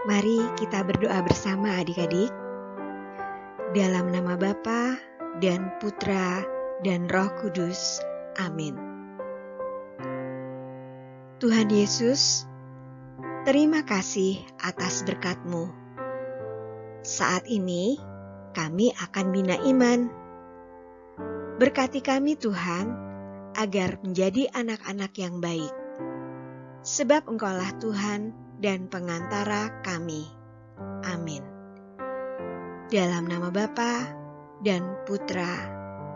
Mari kita berdoa bersama adik-adik. Dalam nama Bapa dan Putra dan Roh Kudus. Amin. Tuhan Yesus, terima kasih atas berkat-Mu. Saat ini kami akan bina iman. Berkati kami Tuhan, agar menjadi anak-anak yang baik. Sebab Engkaulah Tuhan dan pengantara kami. Amin. Dalam nama Bapa dan Putra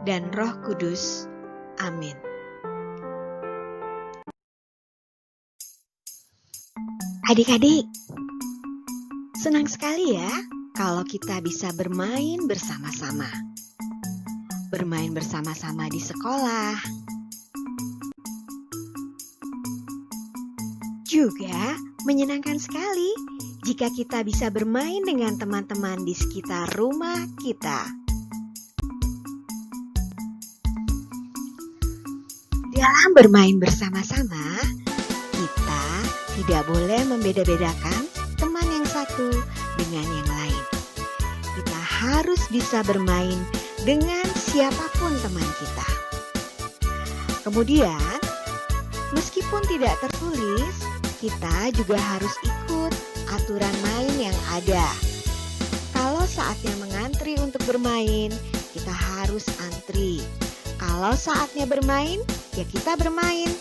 dan Roh Kudus. Amin. Adik-adik, senang sekali ya kalau kita bisa bermain bersama-sama. Bermain bersama-sama di sekolah. Juga menyenangkan sekali jika kita bisa bermain dengan teman-teman di sekitar rumah kita. Dalam bermain bersama-sama, kita tidak boleh membeda-bedakan teman yang satu dengan yang lain. Kita harus bisa bermain dengan siapapun teman kita. Kemudian, meskipun tidak tertulis, kita juga harus ikut aturan main yang ada. Kalau saatnya mengantri untuk bermain, kita harus antri. Kalau saatnya bermain, ya kita bermain.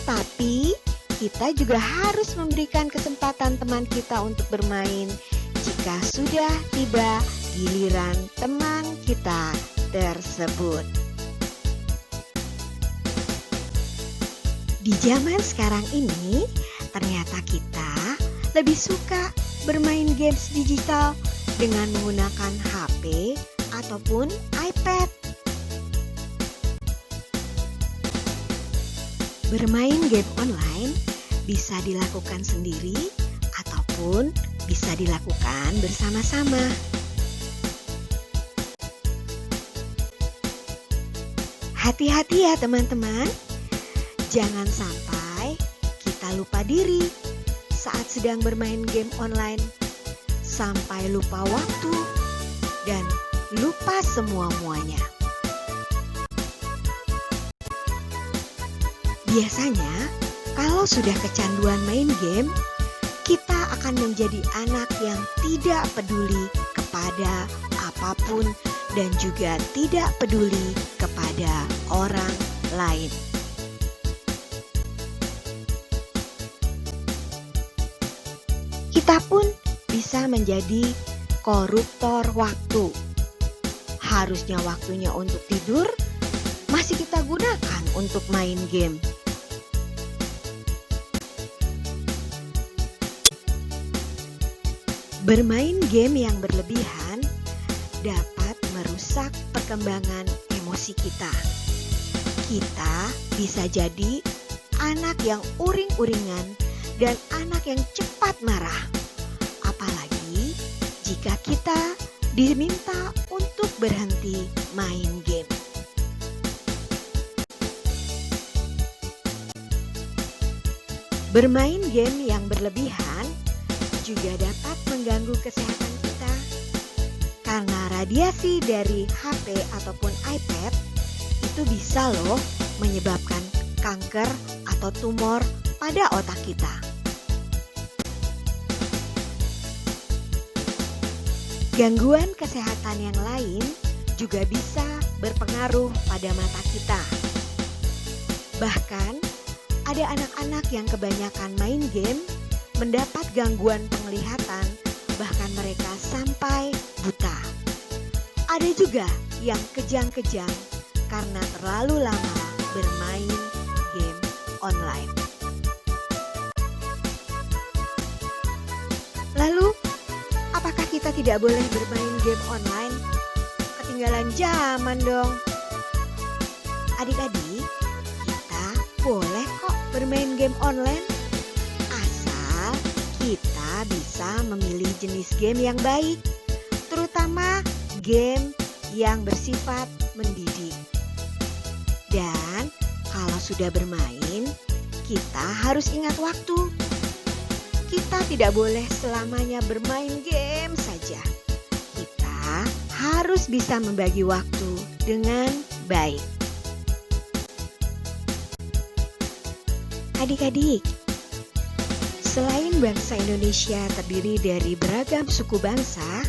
Tapi kita juga harus memberikan kesempatan teman kita untuk bermain jika sudah tiba giliran teman kita tersebut. Di zaman sekarang ini, ternyata kita lebih suka bermain games digital dengan menggunakan HP ataupun iPad. Bermain game online bisa dilakukan sendiri ataupun bisa dilakukan bersama-sama. Hati-hati ya teman-teman, jangan sampai kita lupa diri saat sedang bermain game online, sampai lupa waktu dan lupa semua-muanya. Biasanya, kalau sudah kecanduan main game, kita akan menjadi anak yang tidak peduli kepada apapun dan juga tidak peduli kepada orang lain. Kita pun bisa menjadi koruptor waktu. Harusnya waktunya untuk tidur, masih kita gunakan untuk main game. Bermain game yang berlebihan dapat merusak perkembangan emosi kita. Kita bisa jadi anak yang uring-uringan dan anak yang cepat marah. Apalagi jika kita diminta untuk berhenti main game. Bermain game yang berlebihan juga dapat mengganggu kesehatan kita. Karena radiasi dari HP ataupun iPad itu bisa loh menyebabkan kanker atau tumor pada otak kita. Gangguan kesehatan yang lain juga bisa berpengaruh pada mata kita. Bahkan ada anak-anak yang kebanyakan main game mendapat gangguan penglihatan, bahkan mereka sampai buta. Ada juga yang kejang-kejang karena terlalu lama bermain game online. Lalu, apakah kita tidak boleh bermain game online? Ketinggalan zaman dong. Adik-adik, kita boleh kok bermain game online, asal kita bisa memilih jenis game yang baik, terutama game yang bersifat mendidik. Dan kalau sudah bermain, kita harus ingat waktu. Kita tidak boleh selamanya bermain game saja. Kita harus bisa membagi waktu dengan baik. Adik-adik, selain bangsa Indonesia terdiri dari beragam suku bangsa,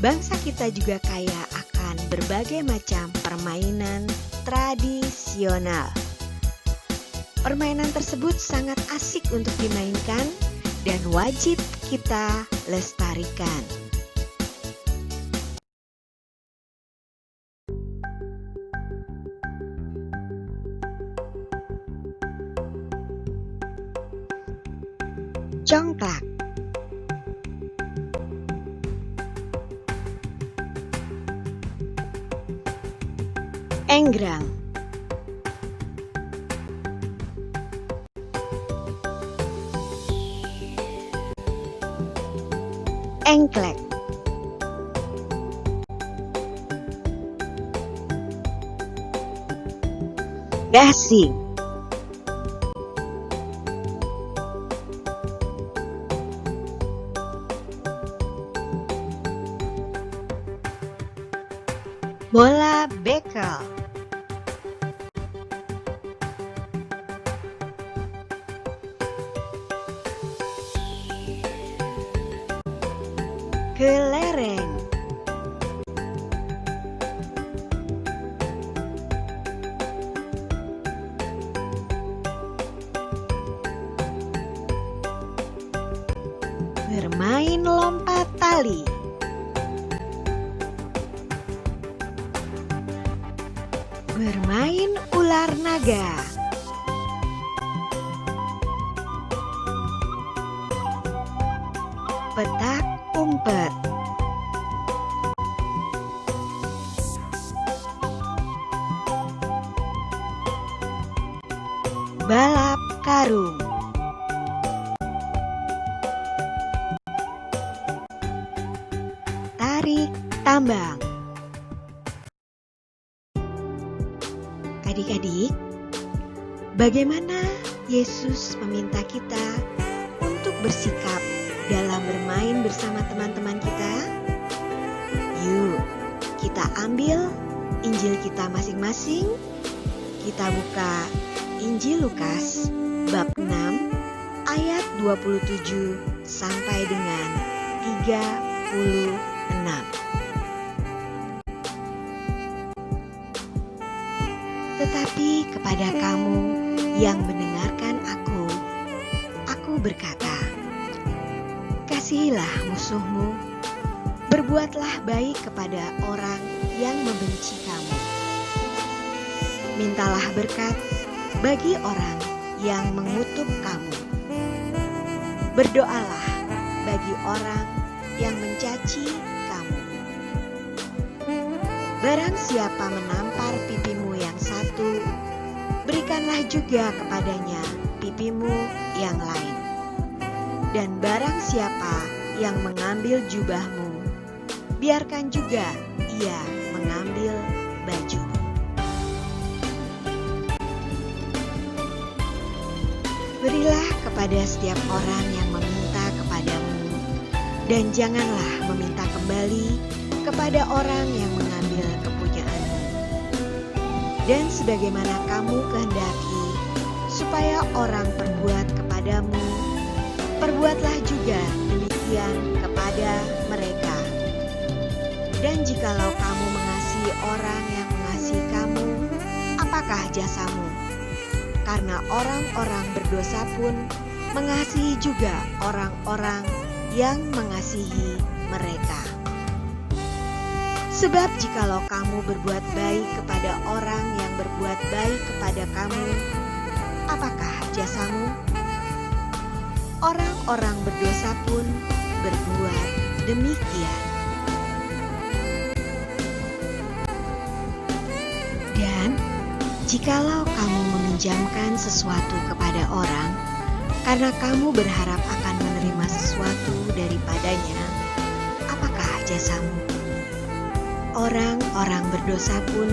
bangsa kita juga kaya akan berbagai macam permainan tradisional. Permainan tersebut sangat asik untuk dimainkan dan wajib kita lestarikan. Congklak, enggrang, engklek, gasing, bola bekel, kelereng, bermain lompat tali, bermain ular naga, petak umpet, balap karung, tarik tambang. Adik-adik, bagaimana Yesus meminta kita untuk bersikap dalam bermain bersama teman-teman kita? Yuk, kita ambil Injil kita masing-masing. Kita buka Injil Lukas bab 6 ayat 27 sampai dengan 36. Tetapi kepada kamu yang mendengarkan aku berkata, kasihilah musuhmu, berbuatlah baik kepada orang yang membenci kamu. Mintalah berkat bagi orang yang mengutuk kamu. Berdoalah bagi orang yang mencaci kamu. Barang siapa menampar pipimu yang satu, berikanlah juga kepadanya pipimu yang lain. Dan barang siapa yang mengambil jubahmu, biarkan juga ia mengambil baju. Berilah kepada setiap orang yang meminta kepadamu, dan janganlah meminta kembali kepada orang yang mengambil kepunyaanmu. Dan sebagaimana kamu kehendaki supaya orang perbuat kepadamu, perbuatlah juga demikian kepada mereka. Dan jikalau kamu mengasihi orang yang mengasihi kamu, apakah jasamu? Karena orang-orang berdosa pun mengasihi juga orang-orang yang mengasihi mereka. Sebab jikalau kamu berbuat baik kepada orang yang berbuat baik kepada kamu, apakah jasamu? Orang-orang berdosa pun berbuat demikian. Dan jikalau kamu meminjamkan sesuatu kepada orang, karena kamu berharap akan menerima sesuatu daripadanya, apakah jasamu? Orang-orang berdosa pun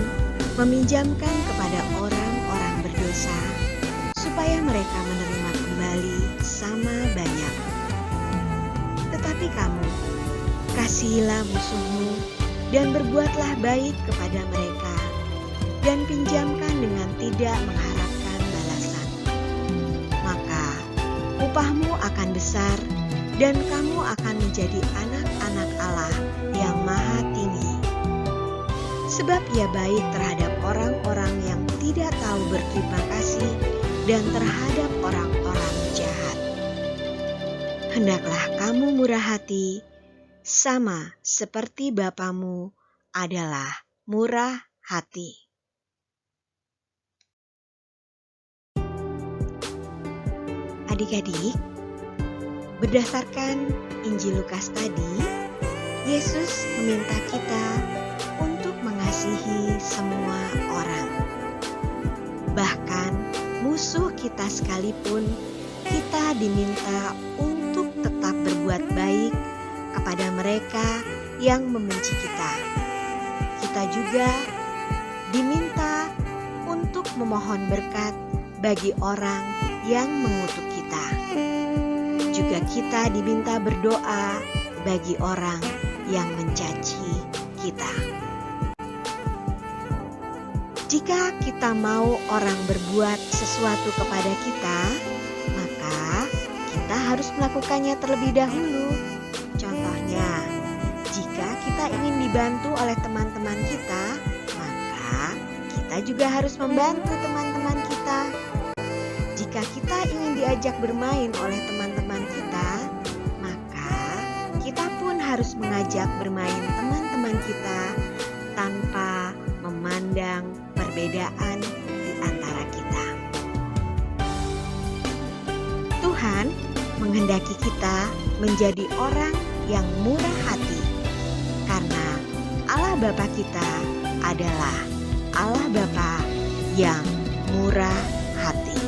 meminjamkan kepada orang-orang berdosa, supaya mereka menerima kembali sama banyak. kasihilah musuhmu dan berbuatlah baik kepada mereka, dan pinjamkan dengan tidak mengharapkan balasan. Maka upahmu akan besar, dan kamu akan menjadi anak-anak Allah yang Maha Tinggi. Sebab Ia baik terhadap orang-orang yang tidak tahu berterima kasih dan terhadap orang-orang jahat. Hendaklah kamu murah hati, sama seperti Bapamu adalah murah hati. Adik-adik, berdasarkan Injil Lukas tadi, Yesus meminta kita untuk mengasihi semua orang. Bahkan musuh kita sekalipun, kita diminta untuk tetap berbuat baik kepada mereka yang membenci kita. Kita juga diminta untuk memohon berkat bagi orang yang mengutuk kita. Juga kita diminta berdoa bagi orang yang mencaci kita. Jika kita mau orang berbuat sesuatu kepada kita, maka kita harus melakukannya terlebih dahulu. Contohnya, jika kita ingin dibantu oleh teman-teman kita, maka kita juga harus membantu teman-teman kita. Jika kita ingin diajak bermain oleh teman-teman kita, maka kita pun harus mengajak bermain teman-teman kita tanpa memandang perbedaan di antara kita. Tuhan menghendaki kita menjadi orang yang murah hati, karena Allah Bapa kita adalah Allah Bapa yang murah hati.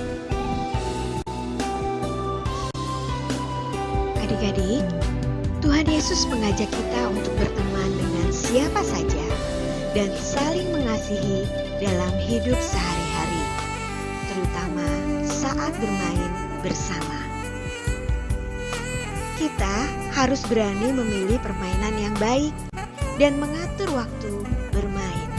Adik-adik, Tuhan Yesus mengajak kita untuk berteman dengan siapa saja dan saling mengasihi dalam hidup sehari-hari, terutama saat bermain bersama. Kita harus berani memilih permainan yang baik dan mengatur waktu bermain.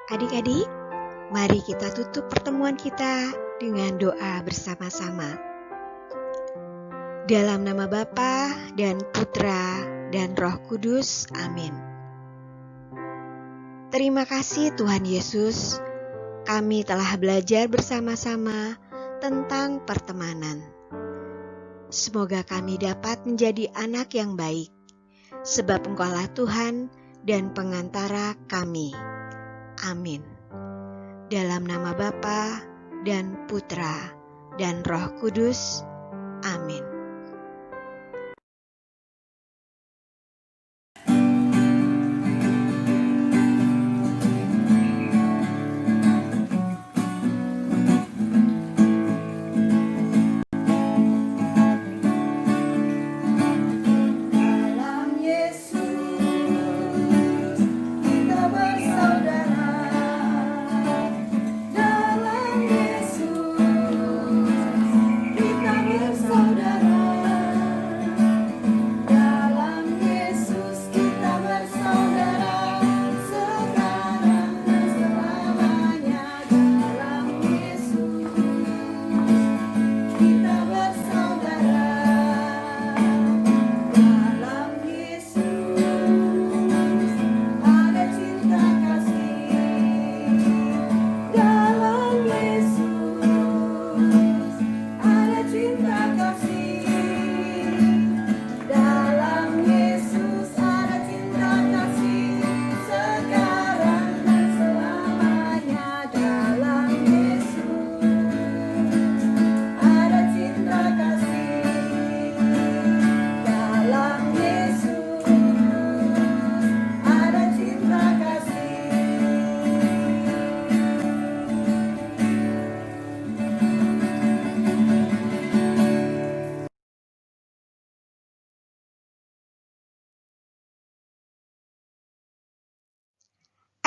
Adik-adik, mari kita tutup pertemuan kita dengan doa bersama-sama. Dalam nama Bapa dan Putra dan Roh Kudus, amin. Terima kasih Tuhan Yesus, kami telah belajar bersama-sama tentang pertemanan. Semoga kami dapat menjadi anak yang baik, sebab Engkaulah Tuhan dan pengantara kami. Amin. Dalam nama Bapa dan Putra dan Roh Kudus. Amin. Saudara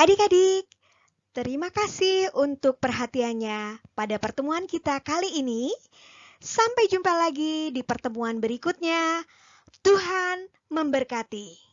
Adik-adik, terima kasih untuk perhatiannya pada pertemuan kita kali ini. Sampai jumpa lagi di pertemuan berikutnya. Tuhan memberkati.